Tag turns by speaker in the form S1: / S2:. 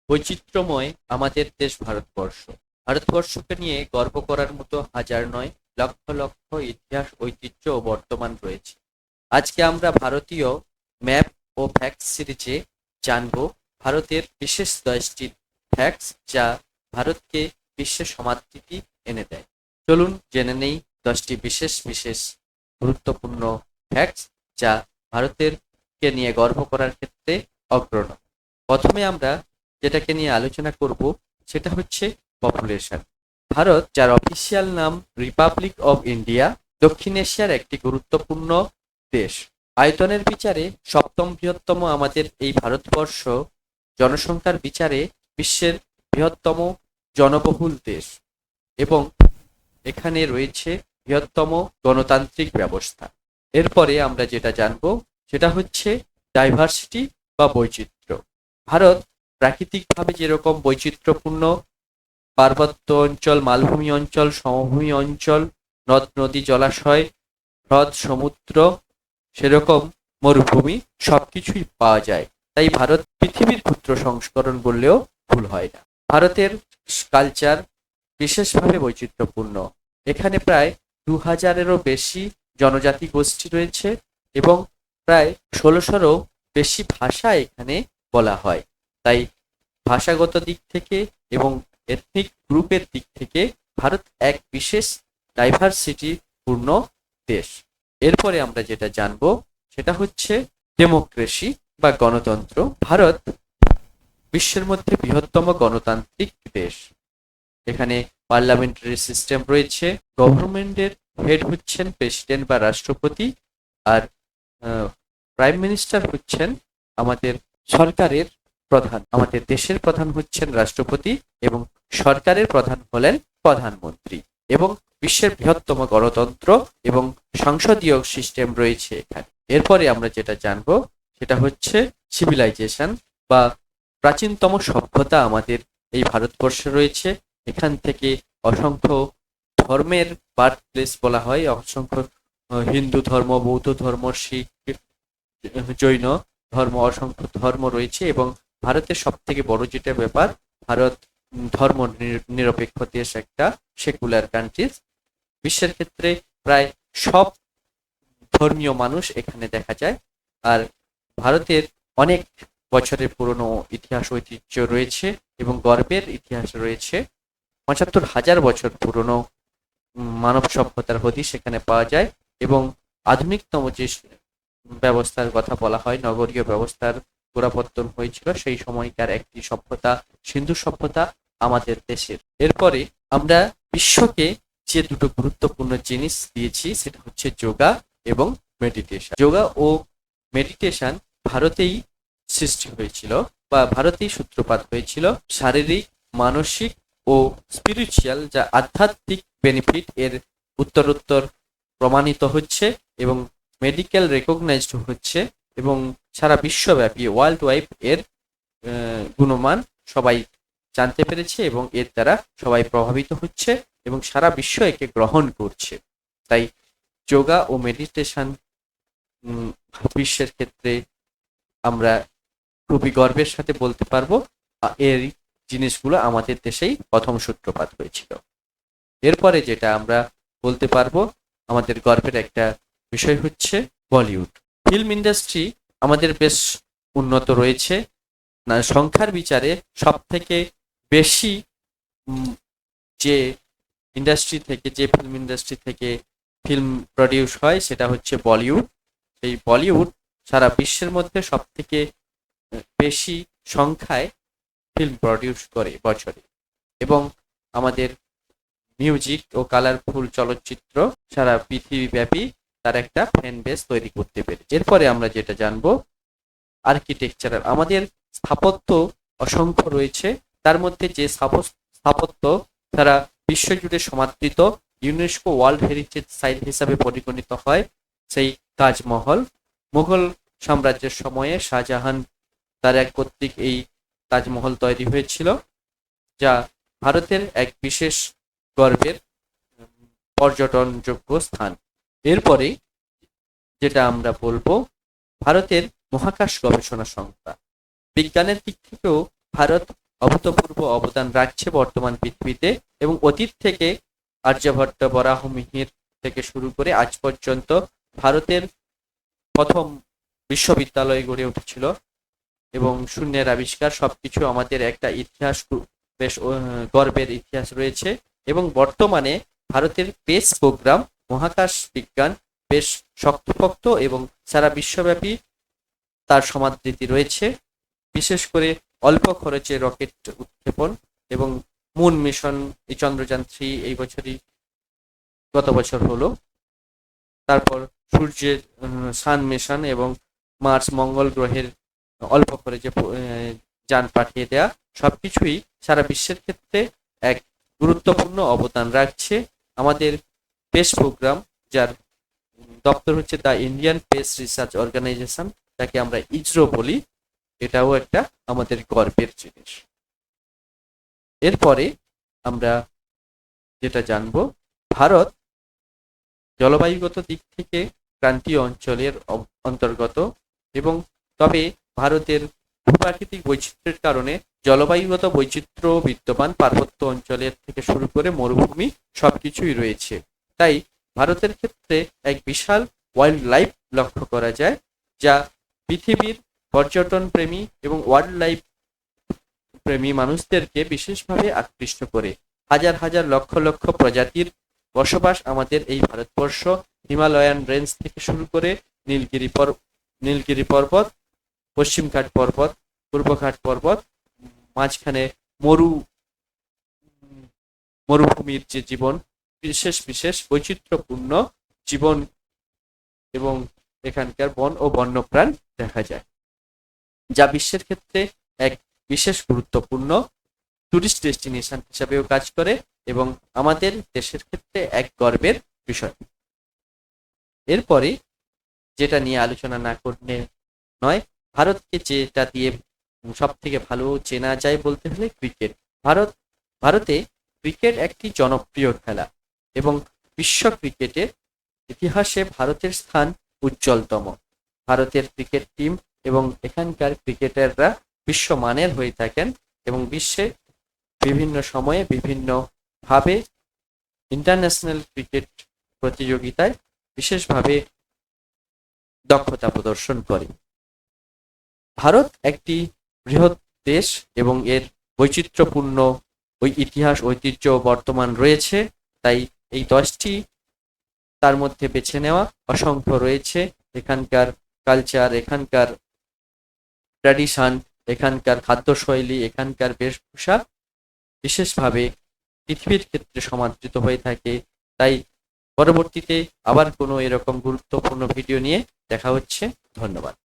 S1: বৈচিত্র্যময় আমাদের দেশ ভারতবর্ষ। ভারতবর্ষকে নিয়ে গর্ব করার মতো হাজার নয়, লক্ষ লক্ষ ইতিহাস, ঐতিহ্য ও বর্তমান রয়েছে। আজকে আমরা ভারতীয় ম্যাপ ও ফ্যাক্টস সিরিজে জানব ভারতের বিশেষ 10টি ফ্যাক্টস যা ভারতকে বিশ্বে সমাদৃতি এনে দেয়। চলুন জেনে নেই 10টি বিশেষ বিশেষ গুরুত্বপূর্ণ ফ্যাক্টস যা ভারতের কে নিয়ে গর্ব করার ক্ষেত্রে অগ্রণী। প্রথমে আমরা যেটাকে নিয়ে আলোচনা করব সেটা হচ্ছে পপুলেশন। ভারত, যার অফিসিয়াল নাম রিপাবলিক অব ইন্ডিয়া, দক্ষিণ এশিয়ার একটি গুরুত্বপূর্ণ দেশ। আয়তনের বিচারে সপ্তম বৃহত্তম আমাদের এই ভারতবর্ষ জনসংখ্যার বিচারে বিশ্বের বৃহত্তম জনবহুল দেশ এবং এখানে রয়েছে বৃহত্তম গণতান্ত্রিক ব্যবস্থা। এরপরে আমরা যেটা জানবো সেটা হচ্ছে ডাইভার্সিটি বা বৈচিত্র্য। ভারত প্রাকৃতিকভাবে যেরকম বৈচিত্র্যপূর্ণ, পার্বত্য অঞ্চল, মালভূমি অঞ্চল, সমভূমি অঞ্চল, নদ নদী, জলাশয়, হ্রদ, সমুদ্র, সেরকম মরুভূমি সবকিছুই পাওয়া যায়। তাই ভারত পৃথিবীর ক্ষুদ্র সংস্করণ বললেও ভুল হয় না। ভারতের কালচার বিশেষভাবে বৈচিত্র্যপূর্ণ। এখানে প্রায় 2000-এরও বেশি জনজাতি গোষ্ঠী রয়েছে এবং প্রায় 1600-রও বেশি ভাষা এখানে বলা হয়। তাই ভাষাগত দিক থেকে এবং এথনিক গ্রুপের দিক থেকে ভারত এক বিশেষ ডাইভার্সিটি পূর্ণ দেশ। এরপরে আমরা যেটা জানবো সেটা হচ্ছে ডেমোক্রেসি বা গণতন্ত্র। ভারত বিশ্বের মধ্যে বৃহত্তম গণতান্ত্রিক দেশ। এখানে পার্লামেন্টারি সিস্টেম রয়েছে। গভর্নমেন্টের হেড হচ্ছেন প্রেসিডেন্ট বা রাষ্ট্রপতি, আর প্রাইম মিনিস্টার হচ্ছেন আমাদের সরকারের প্রধান। আমাদের দেশের প্রধান হচ্ছেন রাষ্ট্রপতি এবং সরকারের প্রধান হলেন প্রধানমন্ত্রী। এবং বিশ্বের বৃহত্তম গণতন্ত্র এবং সংসদীয় সিস্টেম রয়েছে এখানে। এরপরে আমরা যেটা জানবো সেটা হচ্ছে সিভিলাইজেশন বা প্রাচীনতম সভ্যতা আমাদের এই ভারতবর্ষে রয়েছে। এখান থেকে অসংখ্য ধর্মের বার্থ প্লেস বলা হয়। অসংখ্য হিন্দু ধর্ম, বৌদ্ধ ধর্ম, শিখ, জৈন ধর্ম, অসংখ্য ধর্ম রয়েছে এবং ভারতের সব থেকে বড় যেটা ব্যাপার, ভারত ধর্ম নিরপেক্ষ দেশ, একটা সেকুলার কান্ট্রিজ। বিশ্বের ক্ষেত্রে প্রায় সব ধর্মীয় মানুষ এখানে দেখা যায়। আর ভারতের অনেক বছরের পুরনো ইতিহাস, ঐতিহ্য রয়েছে এবং গর্বের ইতিহাস রয়েছে। 75,000 বছর পুরনো মানব সভ্যতার হদিশ সেখানে পাওয়া যায় এবং আধুনিকতম যে ব্যবস্থার কথা বলা হয়, নগরীয় ব্যবস্থার গোড়াপত্তন হয়েছিল সেই সময়কার একটি সভ্যতা, সিন্ধু সভ্যতা আমাদের দেশের। এরপরে আমরা বিশ্বকে যে দুটো গুরুত্বপূর্ণ জিনিস দিয়েছি সেটা হচ্ছে যোগা এবং মেডিটেশন। যোগা ও মেডিটেশন ভারতেই সৃষ্টি হয়েছিল বা ভারতেই সূত্রপাত হয়েছিল। শারীরিক, মানসিক ও স্পিরিচুয়াল যা আধ্যাত্মিক বেনিফিট এর উত্তরোত্তর প্রমাণিত হচ্ছে এবং মেডিকেল রেকগনাইজড হচ্ছে এবং সারা বিশ্বব্যাপী ওয়ার্ল্ড ওয়াইড এর গুণমান সবাই জানতে পেরেছে এবং এর দ্বারা সবাই প্রভাবিত হচ্ছে এবং সারা বিশ্ব একে গ্রহণ করছে। তাই যোগা ও মেডিটেশন বিশ্বের ক্ষেত্রে আমরা খুবই গর্বের সাথে বলতে পারবো এর জিনিসগুলো আমাদের দেশেই প্রথম সূত্রপাত হয়েছিল। এরপরে যেটা আমরা বলতে পারবো আমাদের গর্বের একটা বিষয় হচ্ছে বলিউড। ফিল্ম ইন্ডাস্ট্রি আমাদের বেশ উন্নত রয়েছে। সংখ্যার বিচারে সব থেকে বেশি যে ইন্ডাস্ট্রি থেকে, যে ফিল্ম ইন্ডাস্ট্রি থেকে ফিল্ম প্রডিউস হয় সেটা হচ্ছে বলিউড। এই বলিউড সারা বিশ্বের মধ্যে সব থেকে বেশি সংখ্যায় ফিল্ম প্রডিউস করে বছরে এবং আমাদের মিউজিক ও কালারফুল চলচ্চিত্র সারা পৃথিবীব্যাপী তার একটা ফ্যান বেস তৈরি করতে পেরে। এরপরে আমরা যেটা জানবো আর্কিটেকচারাল। আমাদের স্থাপত্য অসংখ্য রয়েছে, তার মধ্যে যে স্থাপত্য সারা বিশ্বজুড়ে সমাদৃত, ইউনেস্কো ওয়ার্ল্ড হেরিটেজ সাইট হিসাবে পরিগণিত হয়, সেই তাজমহল। মুঘল সাম্রাজ্যের সময়ে শাহজাহান তার এক কর্তৃক এই তাজমহল তৈরি হয়েছিল, যা ভারতের এক বিশেষ গর্বের পর্যটনযোগ্য স্থান। এরপরে যেটা আমরা বলবো ভারতের মহাকাশ গবেষণা সংস্থা। বিজ্ঞানের দিক থেকেও ভারত অভূতপূর্ব অবদান রাখছে বর্তমান পৃথিবীতে, এবং অতীত থেকে আর্যভট্ট, বরাহমিহির থেকে শুরু করে আজ পর্যন্ত ভারতের প্রথম বিশ্ববিদ্যালয় গড়ে উঠেছিল এবং শূন্যের আবিষ্কার, সবকিছু আমাদের একটা ইতিহাস, বেশ গর্বের ইতিহাস রয়েছে। এবং বর্তমানে ভারতের স্পেস প্রোগ্রাম, মহাকাশ বিজ্ঞান বেশ শক্তপোক্ত এবং সারা বিশ্বব্যাপী তার সমাদৃতি রয়েছে। বিশেষ করে অল্প খরচে রকেট উৎক্ষেপণ এবং মুন মিশন, এই চন্দ্রযান-3 এই বছরই, গত বছর হলো। তারপর সূর্যের সান মিশন এবং মার্স, মঙ্গল গ্রহের অল্প খরচে যান পাঠিয়ে দেয়া, সবকিছুই সারা বিশ্বের ক্ষেত্রে এক গুরুত্বপূর্ণ অবদান রাখছে। আমাদের স্পেস প্রোগ্রাম, যার দপ্তর হচ্ছে the Indian space research organisation, যাকে আমরা ইসরো বলি, এটাও একটা আমাদের গর্বের জিনিস। এরপরে আমরা যেটা জানবো, ভারত জলবায়ুগত দিক থেকে ক্রান্তীয় অঞ্চলের অন্তর্গত, এবং তবে ভারতের ভূপ্রাকৃতিক বৈচিত্র্যের কারণে জলবায়ুগত বৈচিত্র্য বিদ্যমান, পার্বত্য অঞ্চলের থেকে শুরু করে মরুভূমি সবকিছুই রয়েছে। তাই ভারতের ক্ষেত্রে এক বিশাল ওয়াইল্ড লাইফ লক্ষ্য করা যায়, যা পৃথিবীর পর্যটন প্রেমী এবং ওয়াইল্ড লাইফ প্রেমী মানুষদেরকে বিশেষভাবে আকৃষ্ট করে। হাজার হাজার লক্ষ লক্ষ প্রজাতির বসবাস আমাদের এই ভারতবর্ষ। হিমালয়ান রেঞ্জ থেকে শুরু করে নীলগিরি পর্বত, পশ্চিমঘাট পর্বত, পূর্বঘাট পর্বত, মাঝখানে মরুভূমির যে জীবন, বিশেষ বিশেষ বৈচিত্র্যপূর্ণ জীবন এবং এখানকার বন ও বন্যপ্রাণ দেখা যায়, যা বিশ্বের ক্ষেত্রে এক বিশেষ গুরুত্বপূর্ণ টুরিস্ট ডেস্টিনেশন হিসাবেও কাজ করে এবং আমাদের দেশের ক্ষেত্রে এক গর্বের বিষয়। এরপরে যেটা নিয়ে আলোচনা না করলে নয়, ভারতকে যেটা দিয়ে সব থেকে ভালো চেনা যায় বলতে হলে ক্রিকেট। ভারতে ক্রিকেট একটি জনপ্রিয় খেলা এবং বিশ্ব ক্রিকেটের ইতিহাসে ভারতের স্থান উজ্জ্বলতম। ভারতের ক্রিকেট টিম এবং এখানকার ক্রিকেটাররা বিশ্বমানের হয়ে থাকেন এবং বিশ্বে বিভিন্ন সময়ে বিভিন্নভাবে ইন্টারন্যাশনাল ক্রিকেট প্রতিযোগিতায় বিশেষভাবে দক্ষতা প্রদর্শন করে। ভারত একটি বৃহৎ দেশ এবং এর বৈচিত্র্যপূর্ণ ইতিহাস, ঐতিহ্য বর্তমান রয়েছে। তাই এই 10টি তার মধ্যে বেছে নেওয়া অসংখ্য রয়েছে। এখানকার কালচার, এখানকার ট্র্যাডিশন, এখানকার খাদ্যশৈলী, এখানকার বেশভূষা বিশেষভাবে পৃথিবীর ক্ষেত্রে সমাদৃত হয়ে থাকে। তাই পরবর্তীতে আবার কোনো এরকম গুরুত্বপূর্ণ ভিডিও নিয়ে দেখা হচ্ছে। ধন্যবাদ।